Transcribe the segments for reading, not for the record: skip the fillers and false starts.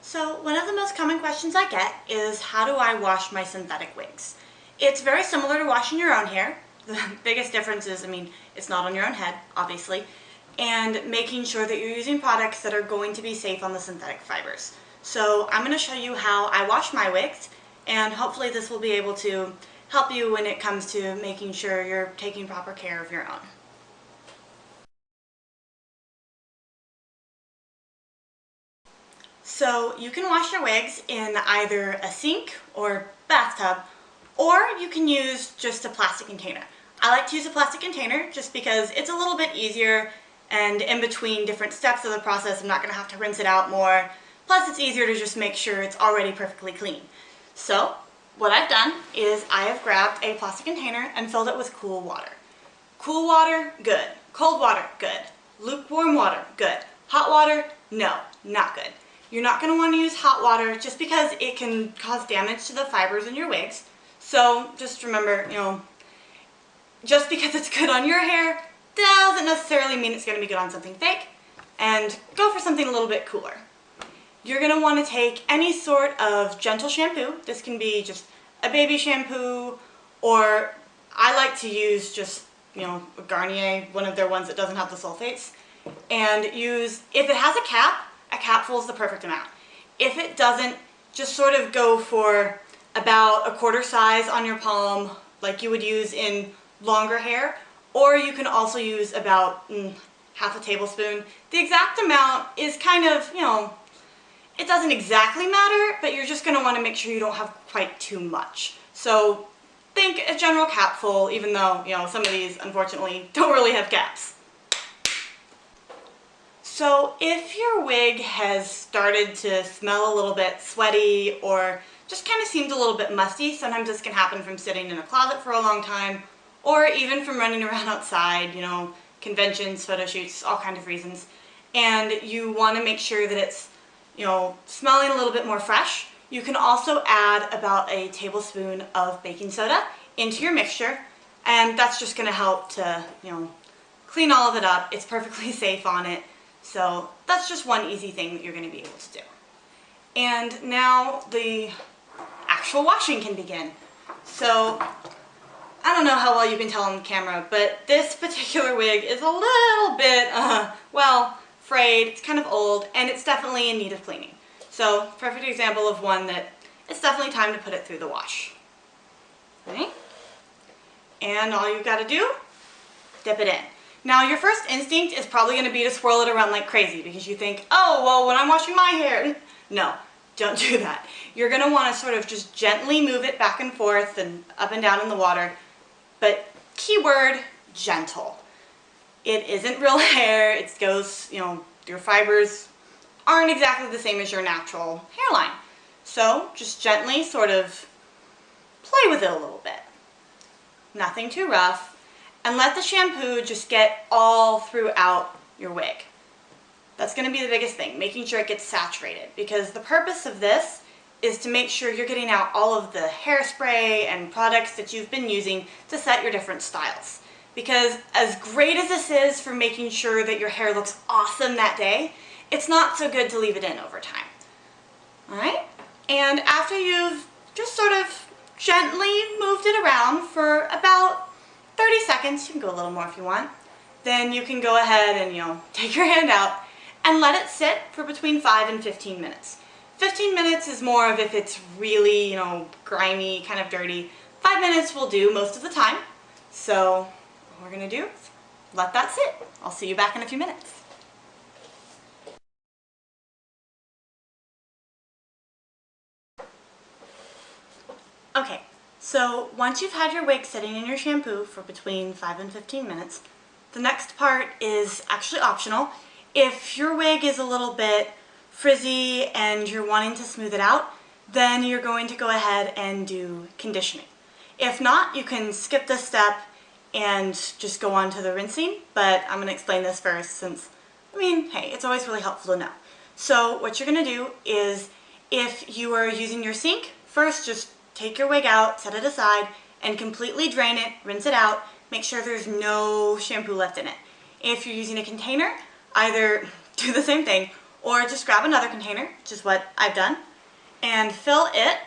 So one of the most common questions I get is, how do I wash my synthetic wigs? It's very similar to washing your own hair. The biggest difference is, it's not on your own head, obviously, and making sure that you're using products that are going to be safe on the synthetic fibers. So I'm going to show you how I wash my wigs, and hopefully this will be able to help you when it comes to making sure you're taking proper care of your own. So you can wash your wigs in either a sink or bathtub, or you can use just a plastic container. I like to use a plastic container just because it's a little bit easier, and in between different steps of the process I'm not going to have to rinse it out more. Plus it's easier to just make sure it's already perfectly clean. So what I've done is I have grabbed a plastic container and filled it with cool water. Cool water, good. Cold water, good. Lukewarm water, good. Hot water, no, not good. You're not going to want to use hot water just because it can cause damage to the fibers in your wigs. So just remember, just because it's good on your hair doesn't necessarily mean it's going to be good on something fake. And go for something a little bit cooler. You're going to want to take any sort of gentle shampoo. This can be just a baby shampoo, or I like to use just, a Garnier, one of their ones that doesn't have the sulfates. And use, if it has a capful is the perfect amount. If it doesn't, just sort of go for about a quarter size on your palm, like you would use in longer hair, or you can also use about half a tablespoon. The exact amount is kind of, it doesn't exactly matter, but you're just going to want to make sure you don't have quite too much. So think a general capful, even though, some of these unfortunately don't really have caps. So if your wig has started to smell a little bit sweaty or just kind of seems a little bit musty, sometimes this can happen from sitting in a closet for a long time, or even from running around outside, conventions, photo shoots, all kinds of reasons. And you want to make sure that it's, smelling a little bit more fresh. You can also add about a tablespoon of baking soda into your mixture, and that's just going to help to, clean all of it up. It's perfectly safe on it. So that's just one easy thing that you're going to be able to do. And now the actual washing can begin. So I don't know how well you can tell on camera, but this particular wig is a little bit, frayed. It's kind of old, and it's definitely in need of cleaning. So perfect example of one that it's definitely time to put it through the wash. Okay? And all you've got to do, dip it in. Now your first instinct is probably going to be to swirl it around like crazy because you think, oh, well, when I'm washing my hair. No, don't do that. You're going to want to sort of just gently move it back and forth and up and down in the water. But keyword, gentle. It isn't real hair. It goes, your fibers aren't exactly the same as your natural hairline. So just gently sort of play with it a little bit. Nothing too rough. And let the shampoo just get all throughout your wig. That's going to be the biggest thing, making sure it gets saturated, because the purpose of this is to make sure you're getting out all of the hairspray and products that you've been using to set your different styles. Because as great as this is for making sure that your hair looks awesome that day, it's not so good to leave it in over time. Alright? And after you've just sort of gently moved it around for about 30 seconds, you can go a little more if you want, then you can go ahead and, take your hand out and let it sit for between 5 and 15 minutes. 15 minutes is more of if it's really, grimy, kind of dirty. 5 minutes will do most of the time. So what we're going to do is let that sit. I'll see you back in a few minutes. Okay. So once you've had your wig sitting in your shampoo for between 5 and 15 minutes, the next part is actually optional. If your wig is a little bit frizzy and you're wanting to smooth it out, then you're going to go ahead and do conditioning. If not, you can skip this step and just go on to the rinsing, but I'm going to explain this first since, hey, it's always really helpful to know. So what you're going to do is, if you are using your sink, first just take your wig out, set it aside, and completely drain it, rinse it out, make sure there's no shampoo left in it. If you're using a container, either do the same thing, Or just grab another container, which is what I've done, and fill it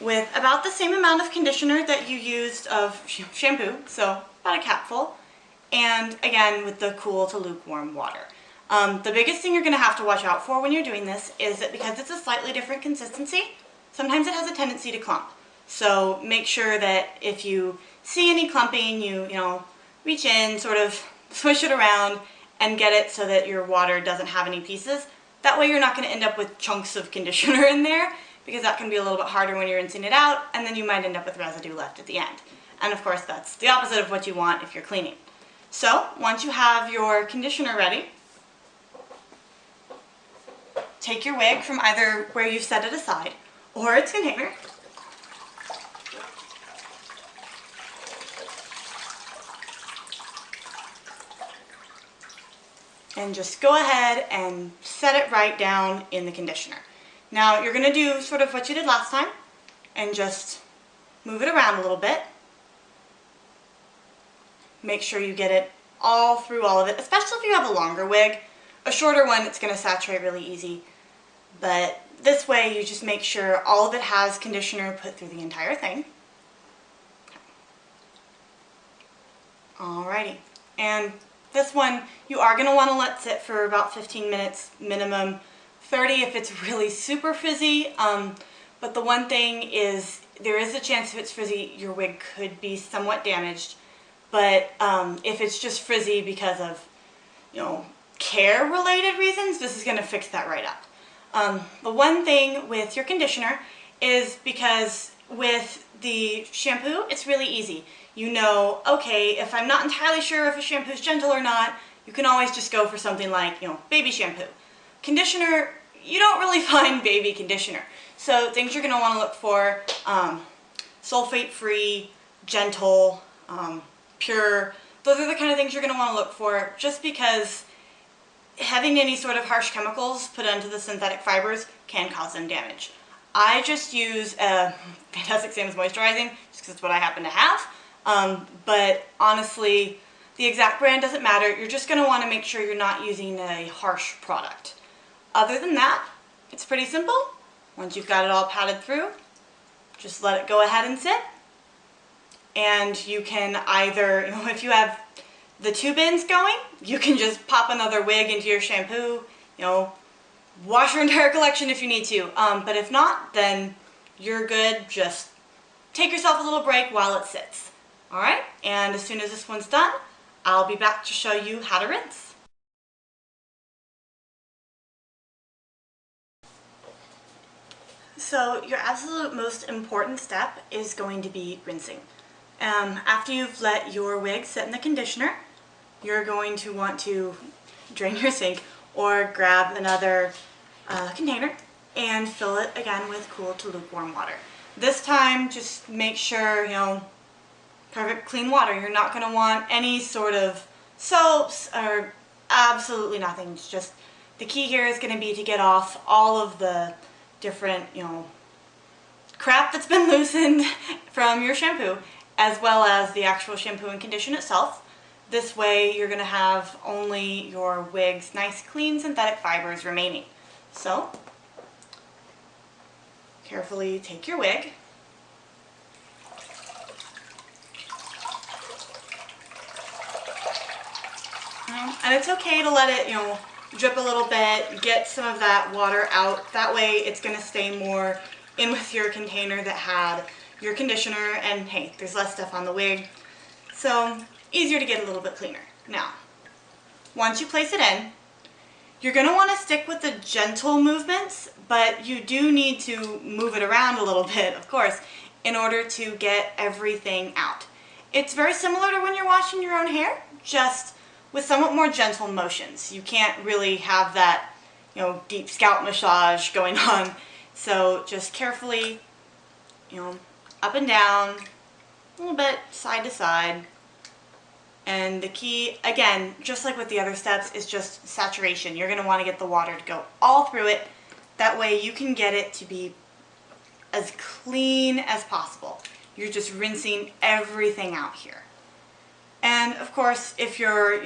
with about the same amount of conditioner that you used of shampoo, so about a capful, and again with the cool to lukewarm water. The biggest thing you're going to have to watch out for when you're doing this is that because it's a slightly different consistency, sometimes it has a tendency to clump. So make sure that if you see any clumping, you reach in, sort of swish it around, and get it so that your water doesn't have any pieces. That way you're not going to end up with chunks of conditioner in there, because that can be a little bit harder when you're rinsing it out, and then you might end up with residue left at the end. And of course that's the opposite of what you want if you're cleaning. So once you have your conditioner ready, take your wig from either where you've set it aside or its container, and just go ahead and set it right down in the conditioner. Now you're going to do sort of what you did last time and just move it around a little bit. Make sure you get it all through all of it, especially if you have a longer wig. A shorter one, it's going to saturate really easy. But this way you just make sure all of it has conditioner put through the entire thing. Alrighty. And this one you are going to want to let sit for about 15 minutes minimum, 30 if it's really super frizzy. But the one thing is there is a chance if it's frizzy your wig could be somewhat damaged. But if it's just frizzy because of, care related reasons, this is going to fix that right up. The one thing with your conditioner is because with the shampoo, it's really easy. Okay, if I'm not entirely sure if a shampoo is gentle or not, you can always just go for something like, baby shampoo. Conditioner, you don't really find baby conditioner. So things you're going to want to look for, sulfate-free, gentle, pure. Those are the kind of things you're going to want to look for, just because having any sort of harsh chemicals put onto the synthetic fibers can cause them damage. I just use Fantastic Sam's moisturizing just because it's what I happen to have. But honestly, the exact brand doesn't matter. You're just going to want to make sure you're not using a harsh product. Other than that, it's pretty simple. Once you've got it all patted through, just let it go ahead and sit. And you can either, if you have the 2 bins going, you can just pop another wig into your shampoo, wash your entire collection if you need to. But if not, then you're good. Just take yourself a little break while it sits. Alright, and as soon as this one's done, I'll be back to show you how to rinse. So your absolute most important step is going to be rinsing. After you've let your wig sit in the conditioner, you're going to want to drain your sink or grab another container and fill it again with cool to lukewarm water. This time, just make sure, perfect clean water. You're not going to want any sort of soaps or absolutely nothing. It's just, the key here is going to be to get off all of the different, crap that's been loosened from your shampoo, as well as the actual shampoo and condition itself. This way you're going to have only your wig's nice clean synthetic fibers remaining. So, carefully take your wig, and it's okay to let it, drip a little bit, get some of that water out. That way it's going to stay more in with your container that had your conditioner, and hey, there's less stuff on the wig, so easier to get a little bit cleaner. Now, once you place it in, you're going to want to stick with the gentle movements, but you do need to move it around a little bit, of course, in order to get everything out. It's very similar to when you're washing your own hair, just with somewhat more gentle motions. You can't really have that, deep scalp massage going on. So just carefully, up and down, a little bit side to side. And the key, again, just like with the other steps, is just saturation. You're going to want to get the water to go all through it. That way you can get it to be as clean as possible. You're just rinsing everything out here. And of course, if you're,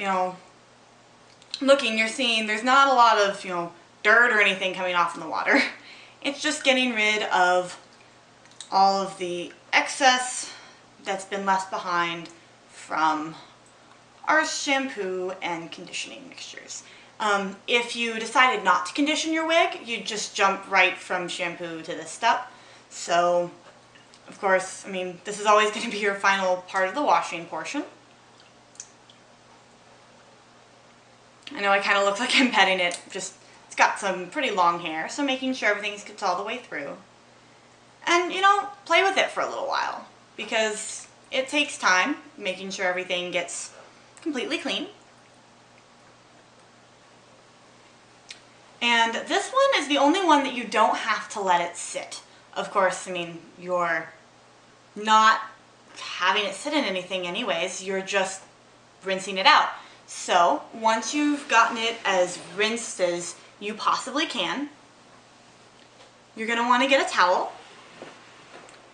looking, you're seeing there's not a lot of, dirt or anything coming off in the water. It's just getting rid of all of the excess that's been left behind from our shampoo and conditioning mixtures. If you decided not to condition your wig, you'd just jump right from shampoo to this step. So, of course, I mean, this is always going to be your final part of the washing portion. I know I kind of look like I'm petting it, just it's got some pretty long hair, so making sure everything gets all the way through. And, you know, play with it for a little while, because it takes time making sure everything gets completely clean. And this one is the only one that you don't have to let it sit. Of course, I mean, you're not having it sit in anything anyways, you're just rinsing it out. So, once you've gotten it as rinsed as you possibly can, you're going to want to get a towel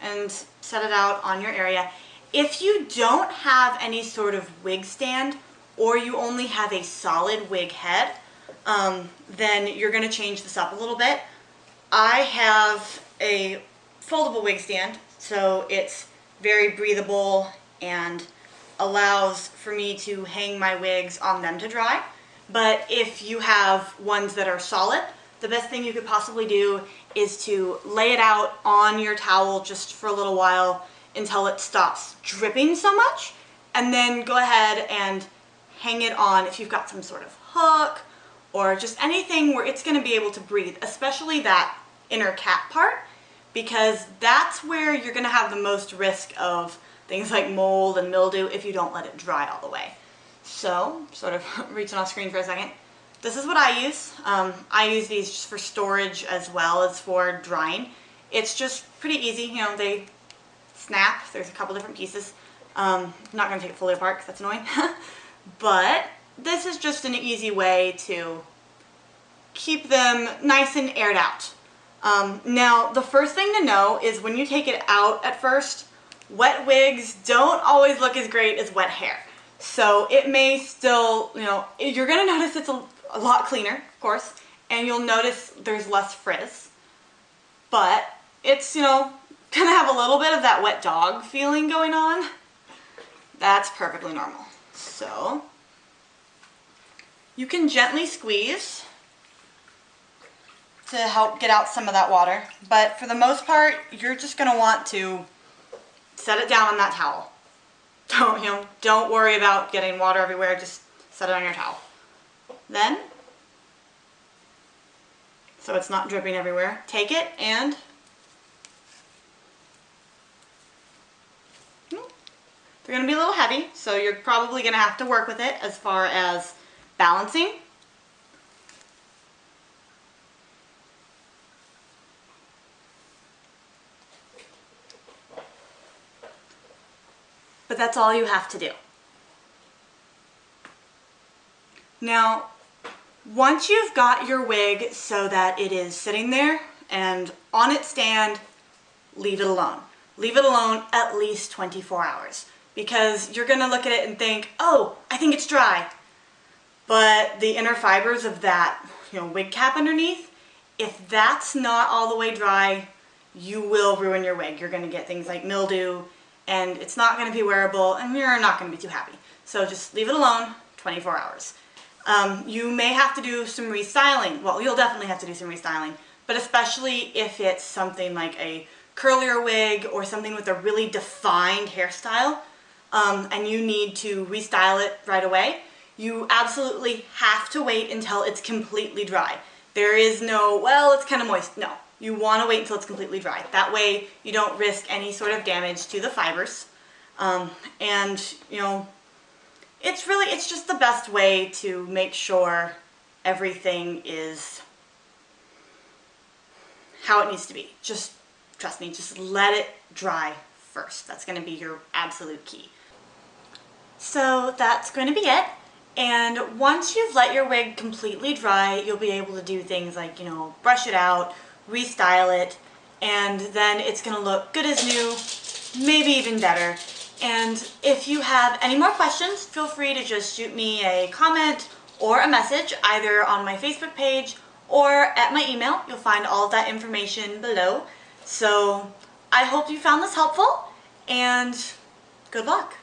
and set it out on your area. If you don't have any sort of wig stand, or you only have a solid wig head, then you're going to change this up a little bit. I have a foldable wig stand, so it's very breathable and allows for me to hang my wigs on them to dry. But if you have ones that are solid, the best thing you could possibly do is to lay it out on your towel just for a little while until it stops dripping so much, and then go ahead and hang it on if you've got some sort of hook or just anything where it's going to be able to breathe, especially that inner cap part, because that's where you're going to have the most risk of things like mold and mildew if you don't let it dry all the way. So, sort of reaching off screen for a second, this is what I use. I use these just for storage as well as for drying. It's just pretty easy, you know, they snap. There's a couple different pieces. I'm not going to take it fully apart because that's annoying. But this is just an easy way to keep them nice and aired out. Now, the first thing to know is when you take it out at first, wet wigs don't always look as great as wet hair. So it may still, you know, you're going to notice it's a lot cleaner, of course, and you'll notice there's less frizz. But it's, you know, going to have a little bit of that wet dog feeling going on. That's perfectly normal. So you can gently squeeze to help get out some of that water, but for the most part, you're just going to want to set it down on that towel. Don't worry about getting water everywhere, just set it on your towel. Then, so it's not dripping everywhere, take it and they're going to be a little heavy, so you're probably going to have to work with it as far as balancing. But that's all you have to do. Now, once you've got your wig so that it is sitting there and on its stand, leave it alone. Leave it alone at least 24 hours. Because you're going to look at it and think, oh, I think it's dry. But the inner fibers of that, wig cap underneath, if that's not all the way dry, you will ruin your wig. You're going to get things like mildew, and it's not going to be wearable, and you're not going to be too happy. So just leave it alone 24 hours. You may have to do some restyling. Well, you'll definitely have to do some restyling, but especially if it's something like a curlier wig or something with a really defined hairstyle, and you need to restyle it right away, you absolutely have to wait until it's completely dry. There is no, well, it's kind of moist. No, you want to wait until it's completely dry. That way you don't risk any sort of damage to the fibers. It's just the best way to make sure everything is how it needs to be. Just trust me, just let it dry first. That's going to be your absolute key. So that's going to be it. And once you've let your wig completely dry, you'll be able to do things like, brush it out, restyle it, and then it's going to look good as new, maybe even better. And if you have any more questions, feel free to just shoot me a comment or a message either on my Facebook page or at my email. You'll find all of that information below. So I hope you found this helpful, and good luck.